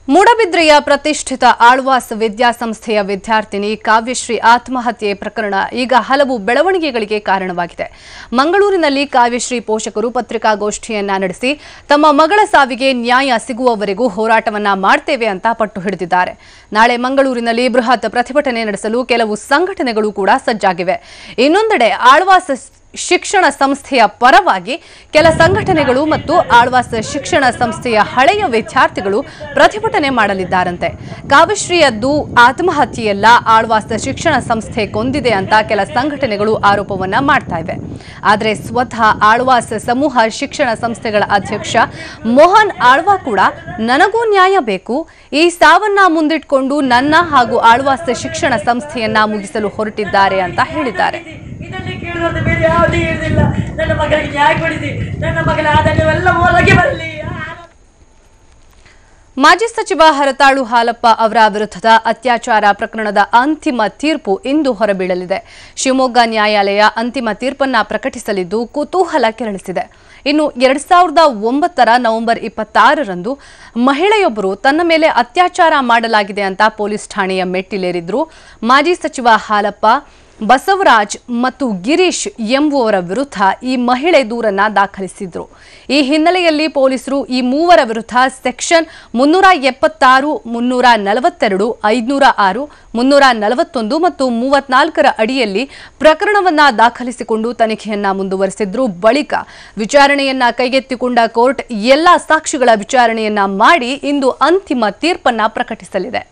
ಮೂಡಬಿದ್ರೆಯ ಪ್ರತಿಷ್ಠಿತ ಆಳ್ವಾಸ್ ವಿದ್ಯಾಸಂಸ್ಥೆಯ ವಿದ್ಯಾರ್ಥಿನಿ ಕಾವ್ಯಶ್ರೀ ಆತ್ಮಹತ್ಯೆ ಪ್ರಕರಣ ಈಗ ಹಲವು ಬೆಳವಣಿಗೆಗಳಿಗೆ ಕಾರಣವಾಗಿದೆ. ಮಂಗಳೂರಿನಲ್ಲಿ ಕಾವ್ಯಶ್ರೀ ಪೋಷಕರು ಪತ್ರಿಕಾಗೋಷ್ಠಿಯನ್ನ ನಡೆಸಿ ತಮ್ಮ ಮಗಳ ಸಾವಿಗೆ ನ್ಯಾಯ ಸಿಗುವವರೆಗೂ ಹೋರಾಟವನ್ನ ಮಾಡ್ತೇವೆ ಅಂತ ಪಟ್ಟು ಹಿಡಿದಿದ್ದಾರೆ. ನಾಳೆ ಮಂಗಳೂರಿನಲ್ಲಿ ಬೃಹತ್ ಪ್ರತಿಭಟನೆ ನಡೆಸಲು ಕೆಲವು ಸಂಘಟನೆಗಳು ಕೂಡ ಸಜ್ಜಾಗಿವೆ. ಇನ್ನೊಂದೆಡೆ ಆಳ್ವಾಸ್ ಶಿಕ್ಷಣ ಸಂಸ್ಥೆಯ ಪರವಾಗಿ ಕೆಲ ಸಂಘಟನೆಗಳು ಮತ್ತು ಆಳ್ವಾಸ್ ಶಿಕ್ಷಣ ಸಂಸ್ಥೆಯ ಹಳೆಯ ವಿದ್ಯಾರ್ಥಿಗಳು ಪ್ರತಿಭಟನೆ ಮಾಡಲಿದ್ದಾರಂತೆ. ಕಾವ್ಯಶ್ರೀಯದ್ದು ಆತ್ಮಹತ್ಯೆಯಲ್ಲ, ಆಳ್ವಾಸ್ ಶಿಕ್ಷಣ ಸಂಸ್ಥೆ ಕೊಂದಿದೆ ಅಂತ ಕೆಲ ಸಂಘಟನೆಗಳು ಆರೋಪವನ್ನ ಮಾಡ್ತಾ ಇವೆ. ಆದರೆ ಸ್ವತಃ ಆಳ್ವಾಸ್ ಸಮೂಹ ಶಿಕ್ಷಣ ಸಂಸ್ಥೆಗಳ ಅಧ್ಯಕ್ಷ ಮೋಹನ್ ಆಳ್ವಾ ಕೂಡ ನನಗೂ ನ್ಯಾಯ ಬೇಕು, ಈ ಸಾವನ್ನ ಮುಂದಿಟ್ಕೊಂಡು ನನ್ನ ಹಾಗೂ ಆಳ್ವಾಸ್ ಶಿಕ್ಷಣ ಸಂಸ್ಥೆಯನ್ನ ಮುಗಿಸಲು ಹೊರಟಿದ್ದಾರೆ ಅಂತ ಹೇಳಿದ್ದಾರೆ. ಮಾಜಿ ಸಚಿವ ಹರತಾಳು ಹಾಲಪ್ಪ ಅವರ ವಿರುದ್ಧದ ಅತ್ಯಾಚಾರ ಪ್ರಕರಣದ ಅಂತಿಮ ತೀರ್ಪು ಇಂದು ಹೊರಬೀಳಲಿದೆ. ಶಿವಮೊಗ್ಗ ನ್ಯಾಯಾಲಯ ಅಂತಿಮ ತೀರ್ಪನ್ನ ಪ್ರಕಟಿಸಲಿದ್ದು ಕುತೂಹಲ ಕೆರಳಿಸಿದೆ. ಇನ್ನು 2009 ನವೆಂಬರ್ 26ರಂದು ಮಹಿಳೆಯೊಬ್ಬರು ತನ್ನ ಮೇಲೆ ಅತ್ಯಾಚಾರ ಮಾಡಲಾಗಿದೆ ಅಂತ ಪೊಲೀಸ್ ಠಾಣೆಯ ಮೆಟ್ಟಿಲೇರಿದ್ರು. ಮಾಜಿ ಸಚಿವ ಹಾಲಪ್ಪ, ಬಸವರಾಜ್ ಮತ್ತು ಗಿರೀಶ್ ಎಂಬುವರ ವಿರುದ್ಧ ಈ ಮಹಿಳೆ ದೂರನ್ನ ದಾಖಲಿಸಿದ್ರು. ಈ ಹಿನ್ನೆಲೆಯಲ್ಲಿ ಪೊಲೀಸರು ಈ ಮೂವರ ವಿರುದ್ಧ ಸೆಕ್ಷನ್ 376, 342, 506, 341 ಮತ್ತು 34ರ ಅಡಿಯಲ್ಲಿ ಪ್ರಕರಣವನ್ನ ದಾಖಲಿಸಿಕೊಂಡು ತನಿಖೆಯನ್ನ ಮುಂದುವರೆಸಿದ್ರು. ಬಳಿಕ ವಿಚಾರಣೆಯನ್ನ ಕೈಗೆತ್ತಿಕೊಂಡ ಕೋರ್ಟ್ ಎಲ್ಲಾ ಸಾಕ್ಷಿಗಳ ವಿಚಾರಣೆಯನ್ನ ಮಾಡಿ ಇಂದು ಅಂತಿಮ ತೀರ್ಪನ್ನ ಪ್ರಕಟಿಸಲಿದೆ.